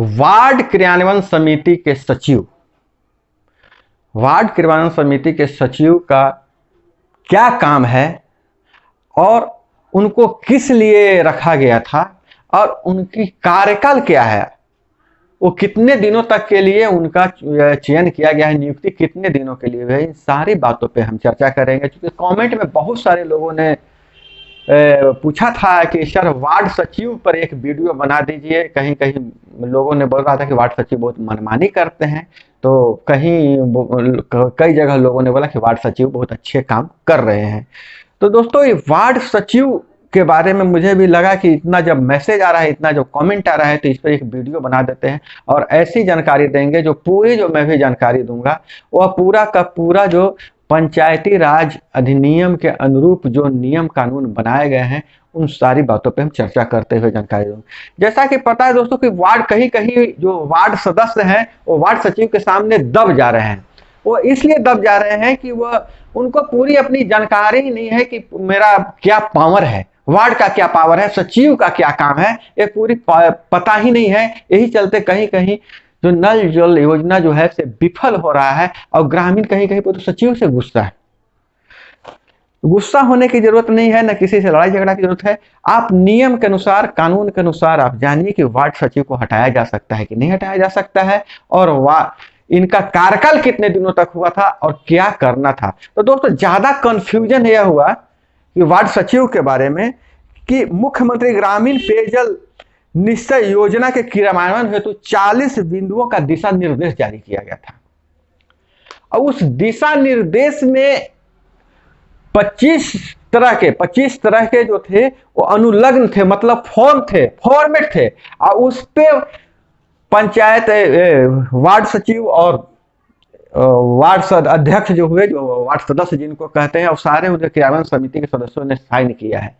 Ward क्रियान्वयन समिति के सचिव, वार्ड क्रियान्वयन समिति के सचिव का क्या काम है और उनको किस लिए रखा गया था और उनकी कार्यकाल क्या है, वो कितने दिनों तक के लिए उनका चयन किया गया है, नियुक्ति कितने दिनों के लिए है, इन सारी बातों पे हम चर्चा करेंगे। क्योंकि कमेंट में बहुत सारे लोगों ने पूछा था कि सर वार्ड सचिव पर एक वीडियो बना दीजिए। कहीं कहीं लोगों ने बोल रहा था कि वार्ड सचिव बहुत मनमानी करते हैं, तो कई जगह लोगों ने बोला कि वार्ड सचिव बहुत अच्छे काम कर रहे हैं। तो दोस्तों ये वार्ड सचिव के बारे में मुझे भी लगा कि इतना जब मैसेज आ रहा है, इतना जो कमेंट आ रहा है, तो इस पर एक वीडियो बना देते हैं और ऐसी जानकारी देंगे जो मैं भी जानकारी दूंगा वह पूरा का पूरा जो पंचायती राज अधिनियम के अनुरूप जो नियम कानून बनाए गए हैं उन सारी बातों पे हम चर्चा करते हुए जानकारी दूंगा। जैसा कि पता है दोस्तों कि वार्ड कहीं कहीं जो वार्ड सदस्य हैं वो वार्ड सचिव के सामने दब जा रहे हैं। वो इसलिए दब जा रहे हैं कि वह उनको पूरी अपनी जानकारी ही नहीं है कि मेरा क्या पावर है, वार्ड का क्या पावर है, सचिव का क्या काम है, ये पूरी पता ही नहीं है। यही चलते कहीं कहीं जो नल जल योजना जो है से विफल हो रहा है और ग्रामीण कहीं कहीं पर तो सचिव से गुस्सा है। गुस्सा होने की जरूरत नहीं है, न किसी से लड़ाई झगड़ा की जरूरत है। आप नियम के अनुसार, कानून के अनुसार आप जानिए कि वार्ड सचिव को हटाया जा सकता है कि नहीं हटाया जा सकता है और इनका कार्यकाल कितने दिनों तक हुआ था और क्या करना था। तो दोस्तों ज्यादा कंफ्यूजन यह हुआ कि वार्ड सचिव के बारे में कि मुख्यमंत्री ग्रामीण पेयजल निश्चय योजना के क्रियान्वयन हेतु 40 बिंदुओं का दिशा निर्देश जारी किया गया था और उस दिशा निर्देश में 25 तरह के जो थे वो अनुलग्न थे, मतलब फॉर्मेट थे और उस पे पंचायत वार्ड सचिव और वार्ड अध्यक्ष जो हुए, जो वार्ड सदस्य जिनको कहते हैं, और सारे उनके क्रियान्वयन समिति के सदस्यों ने साइन किया है।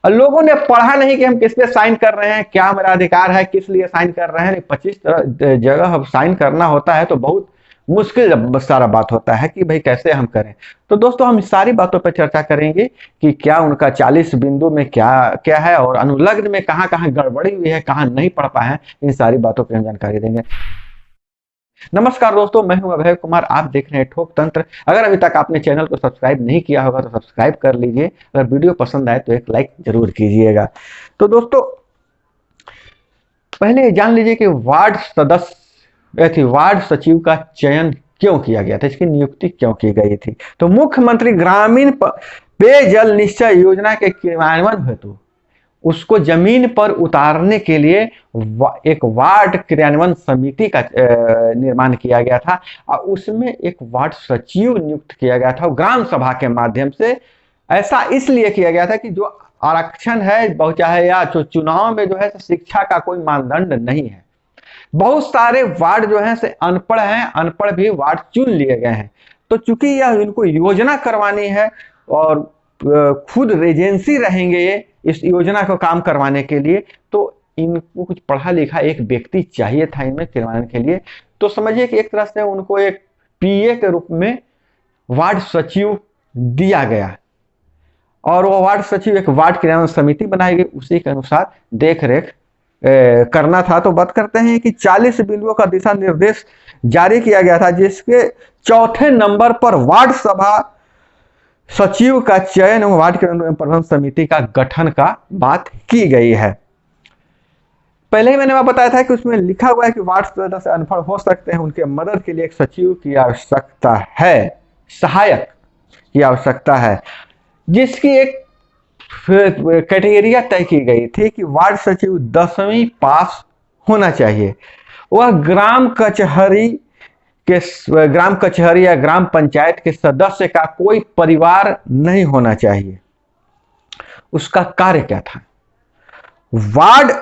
और लोगों ने पढ़ा नहीं कि हम किस पे साइन कर रहे हैं, क्या मेरा अधिकार है, किस लिए साइन कर रहे हैं। 25 जगह साइन करना होता है तो बहुत मुश्किल सारा बात होता है कि भाई कैसे हम करें। तो दोस्तों हम सारी बातों पर चर्चा करेंगे कि क्या उनका 40 बिंदु में क्या क्या है और अनुलग्न में कहाँ कहाँ गड़बड़ी हुई है, कहाँ नहीं पढ़ पाए हैं, इन सारी बातों पर हम जानकारी देंगे। नमस्कार दोस्तों, मैं हूं अभय कुमार, आप देख रहे हैं ठोक तंत्र। अगर अभी तक आपने चैनल को सब्सक्राइब नहीं किया होगा तो सब्सक्राइब कर लीजिए। अगर वीडियो पसंद आए तो एक लाइक जरूर कीजिएगा। तो दोस्तों पहले जान लीजिए कि वार्ड सचिव का चयन क्यों किया गया था, इसकी नियुक्ति क्यों की गई थी। तो मुख्यमंत्री ग्रामीण पेयजल निश्चय योजना के क्रियान्वयन हेतु उसको जमीन पर उतारने के लिए एक वार्ड क्रियान्वयन समिति का निर्माण किया गया था और उसमें एक वार्ड सचिव नियुक्त किया गया था ग्राम सभा के माध्यम से। ऐसा इसलिए किया गया था कि जो आरक्षण है, चाहे या जो चुनाव में जो है शिक्षा का कोई मानदंड नहीं है। बहुत सारे वार्ड जो है से अनपढ़ हैं, अनपढ़ भी वार्ड चुन लिए गए हैं। तो चूंकि यह इनको योजना करवानी है और खुद एजेंसी रहेंगे ये इस योजना को काम करवाने के लिए, तो इनको कुछ पढ़ा लिखा एक व्यक्ति चाहिए था इनमें क्रियान्वयन के लिए। तो समझिए कि एक तरह से उनको एक पीए के रूप में वार्ड सचिव दिया गया और वो वार्ड सचिव एक वार्ड क्रियान्वयन समिति बनाई गई, उसी के अनुसार देख रेख करना था। तो बात करते हैं कि 40 बिंदुओं का दिशा निर्देश जारी किया गया था, जिसके चौथे नंबर पर वार्ड सभा सचिव का चयन एवं वार्ड प्रबंधन समिति का गठन का बात की गई है। पहले ही मैंने बताया था कि उसमें लिखा हुआ है कि वार्ड सदस्य अनपढ़ हो सकते हैं, उनके मदद के लिए एक सचिव की आवश्यकता है, सहायक की आवश्यकता है, जिसकी एक क्राइटेरिया तय की गई थी कि वार्ड सचिव 10वीं पास होना चाहिए। वह ग्राम कचहरी या ग्राम पंचायत के सदस्य का कोई परिवार नहीं होना चाहिए। उसका कार्य क्या था? वार्ड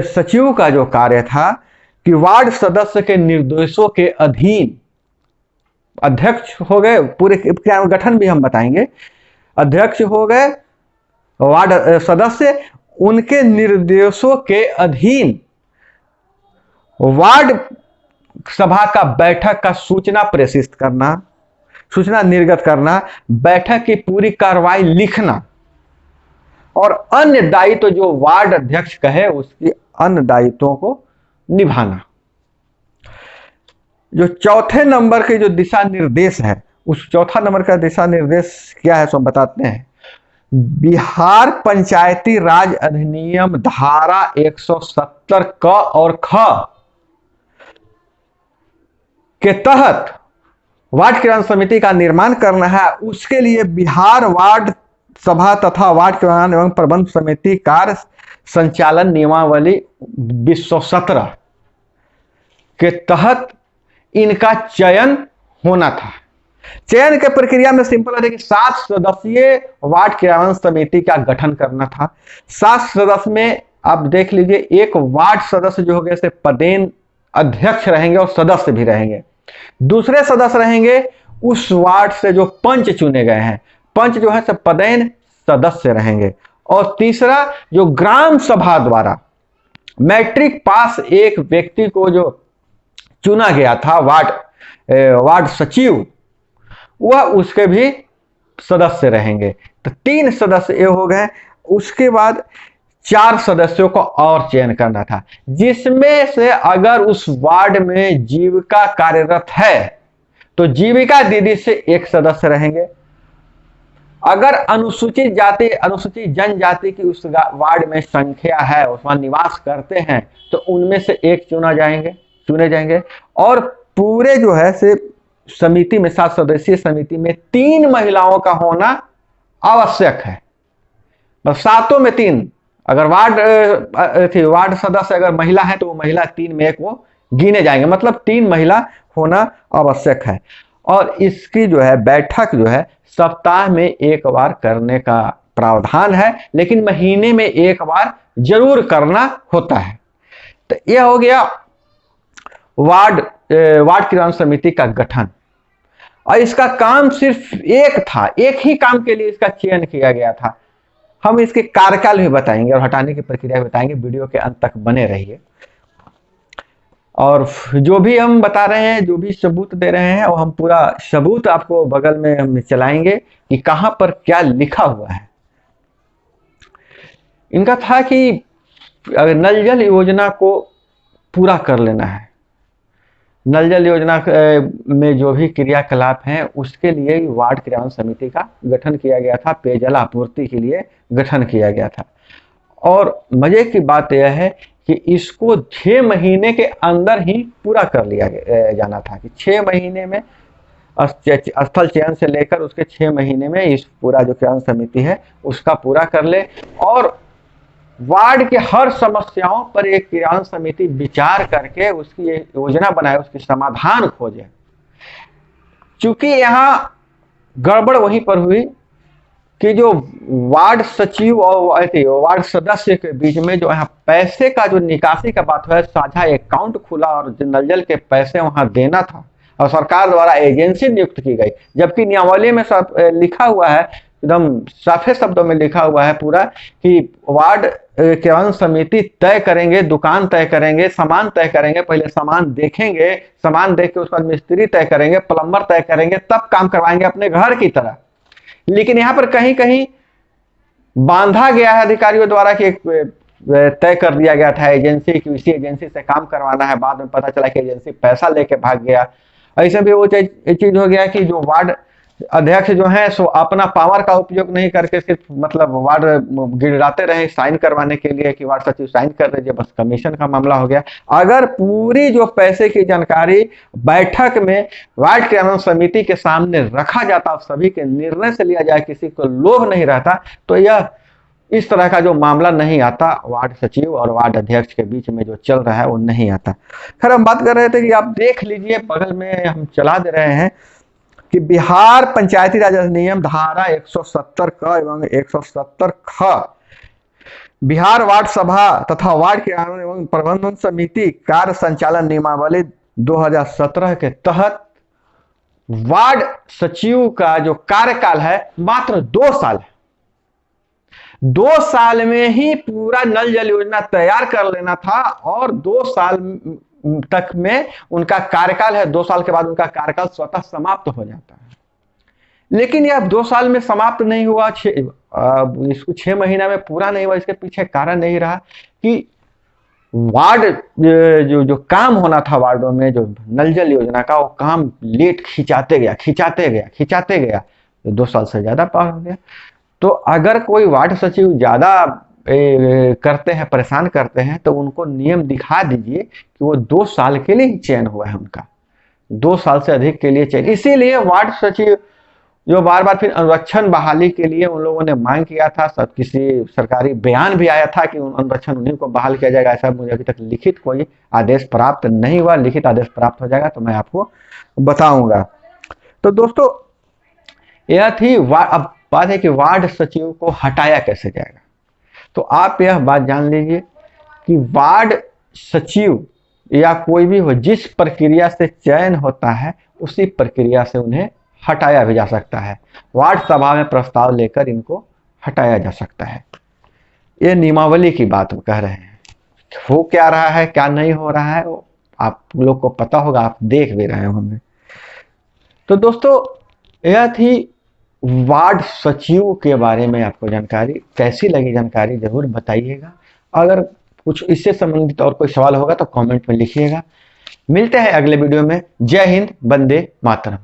सचिव का जो कार्य था कि वार्ड सदस्य के निर्देशों के अधीन अध्यक्ष हो गए, पूरे गठन भी हम बताएंगे, अध्यक्ष हो गए वार्ड सदस्य, उनके निर्देशों के अधीन वार्ड सभा का बैठक का सूचना प्रेषित करना, सूचना निर्गत करना, बैठक की पूरी कार्रवाई लिखना और अन्य दायित्व जो वार्ड अध्यक्ष कहे उसकी अन्य दायित्वों को निभाना। जो चौथे नंबर के जो दिशा निर्देश है, उस चौथा नंबर का दिशा निर्देश क्या है सो हम बताते हैं। बिहार पंचायती राज अधिनियम धारा 170 क और ख के तहत वार्ड क्रियान्वयन समिति का निर्माण करना है। उसके लिए बिहार वार्ड सभा तथा वार्ड क्रियान्वयन एवं प्रबंध समिति कार्य संचालन नियमावली 2017 के तहत इनका चयन होना था। चयन के प्रक्रिया में सिंपल है कि 7 सदस्यीय वार्ड क्रियान्वयन समिति का गठन करना था। 7 सदस्य में आप देख लीजिए, एक वार्ड सदस्य जो हो गए से पदेन अध्यक्ष रहेंगे और सदस्य भी रहेंगे। दूसरे सदस्य रहेंगे उस वार्ड से जो पंच चुने गए हैं, पंच जो है सब पदेन सदस्य रहेंगे। और तीसरा, जो ग्राम सभा द्वारा मैट्रिक पास एक व्यक्ति को जो चुना गया था वार्ड सचिव, वह उसके भी सदस्य रहेंगे। तो 3 सदस्य ये हो गए। उसके बाद 4 सदस्यों को और चयन करना था, जिसमें से अगर उस वार्ड में जीविका कार्यरत है तो जीविका दीदी से 1 सदस्य रहेंगे। अगर अनुसूचित जाति अनुसूचित जनजाति की उस वार्ड में संख्या है, उसमें निवास करते हैं, तो उनमें से 1 चुने जाएंगे। और पूरे जो है से समिति में 7 सदस्यीय समिति में 3 महिलाओं का होना आवश्यक है। बस 7 में 3, अगर वार्ड सदस्य अगर महिला है तो वो महिला 3 में 1 वो गिने जाएंगे, मतलब 3 महिला होना आवश्यक है। और इसकी जो है बैठक जो है सप्ताह में 1 बार करने का प्रावधान है, लेकिन महीने में 1 बार जरूर करना होता है। तो यह हो गया वार्ड क्रियान्वयन समिति का गठन। और इसका काम सिर्फ एक था, एक ही काम के लिए इसका चयन किया गया था। हम इसके कार्यकाल भी बताएंगे और हटाने की प्रक्रिया बताएंगे। वीडियो के अंत तक बने रहिए। और जो भी हम बता रहे हैं, जो भी सबूत दे रहे हैं, वो हम पूरा सबूत आपको बगल में हम चलाएंगे कि कहां पर क्या लिखा हुआ है। इनका था कि अगर नल जल योजना को पूरा कर लेना है, नल जल योजना में जो भी क्रियाकलाप हैं उसके लिए वार्ड क्रियान्वयन समिति का गठन किया गया था, पेयजल आपूर्ति के लिए गठन किया गया था। और मजे की बात यह है कि इसको 6 महीने के अंदर ही पूरा कर लिया जाना था, कि 6 महीने में स्थल चयन से लेकर उसके 6 महीने में इस पूरा जो क्रियान्वयन समिति है उसका पूरा कर ले। और वार्ड के हर समस्याओं पर एक क्रियान्वयन समिति विचार करके उसकी योजना बनाए, उसकी समाधान खोजे। चूंकि यहाँ गड़बड़ वहीं पर हुई कि जो वार्ड सचिव और वार्ड सदस्य के बीच में जो यहाँ पैसे का जो निकासी का बात है, साझा अकाउंट खुला और नल जल के पैसे वहां देना था और सरकार द्वारा एजेंसी नियुक्त की गई, जबकि नियमावली में सब लिखा हुआ है, एकदम साफे शब्दों में लिखा हुआ है पूरा कि वार्ड क्रियान्वयन समिति तय करेंगे, दुकान तय करेंगे, सामान तय करेंगे, पहले सामान देखेंगे, सामान देख के उसके बाद मिस्त्री तय करेंगे, प्लम्बर तय करेंगे, तब काम करवाएंगे अपने घर की तरह। लेकिन यहाँ पर कहीं कहीं बांधा गया है अधिकारियों द्वारा कि तय कर दिया गया था एजेंसी की, इसी एजेंसी से काम करवाना है। बाद में पता चला कि एजेंसी पैसा लेके भाग गया। ऐसे भी वो चीज हो गया कि जो वार्ड अध्यक्ष जो है सो अपना पावर का उपयोग नहीं करके सिर्फ मतलब वार्ड गिराते रहे साइन करवाने के लिए कि वार्ड सचिव साइन कर दीजिए, बस कमीशन का मामला हो गया। अगर पूरी जो पैसे की जानकारी बैठक में वार्ड क्रियान्वयन समिति के सामने रखा जाता और सभी के निर्णय से लिया जाए, किसी को लोभ नहीं रहता, तो यह इस तरह का जो मामला नहीं आता, वार्ड सचिव और वार्ड अध्यक्ष के बीच में जो चल रहा है वो नहीं आता। खैर, हम बात कर रहे थे कि आप देख लीजिए, बगल में हम चला दे रहे हैं कि बिहार पंचायती राज अधिनियम धारा 170 क एवं 170 ख बिहार वार्ड सभा तथा वार्ड क्रियान्वयन एवं प्रबंधन समिति कार्य संचालन नियमावली 2017 के तहत वार्ड सचिव का जो कार्यकाल है मात्र 2 साल है। 2 साल में ही पूरा नल जल योजना तैयार कर लेना था और 2 साल तक में उनका कार्यकाल है। 2 साल के बाद उनका कार्यकाल स्वतः समाप्त हो जाता है। लेकिन यह 2 साल में समाप्त नहीं हुआ, इसको 6 महीना में पूरा नहीं हुआ। इसके पीछे कारण नहीं रहा कि वार्ड जो जो काम होना था वार्डों में, जो नल जल योजना का, वो काम लेट खिंचाते गया। 2 साल से ज़्यादा पार हो गया। तो अगर कोई वार्ड सचिव ज़्यादा करते हैं, परेशान करते हैं, तो उनको नियम दिखा दीजिए कि वो 2 साल के लिए ही चयन हुआ है उनका, 2 साल से अधिक के लिए चयन। इसीलिए वार्ड सचिव जो बार बार फिर अनुरक्षण बहाली के लिए उन लोगों ने मांग किया था, सब किसी सरकारी बयान भी आया था कि अनुरक्षण उन्हीं को बहाल किया जाएगा। ऐसा मुझे अभी तक लिखित कोई आदेश प्राप्त नहीं हुआ। लिखित आदेश प्राप्त हो जाएगा तो मैं आपको बताऊंगा। तो दोस्तों, यह थी अब बात है कि वार्ड सचिव को हटाया कैसे जाएगा। तो आप यह बात जान लीजिए कि वार्ड सचिव या कोई भी हो, जिस प्रक्रिया से चयन होता है उसी प्रक्रिया से उन्हें हटाया भी जा सकता है। वार्ड सभा में प्रस्ताव लेकर इनको हटाया जा सकता है। ये नियमावली की बात कह रहे हैं। हो क्या रहा है, क्या नहीं हो रहा है, वो आप लोग को पता होगा, आप देख भी रहे होंगे। तो दोस्तों, यह थी वार्ड सचिव के बारे में आपको जानकारी। कैसी लगी जानकारी जरूर बताइएगा। अगर कुछ इससे संबंधित और कोई सवाल होगा तो कमेंट में लिखिएगा। मिलते हैं अगले वीडियो में। जय हिंद, वंदे मातरम।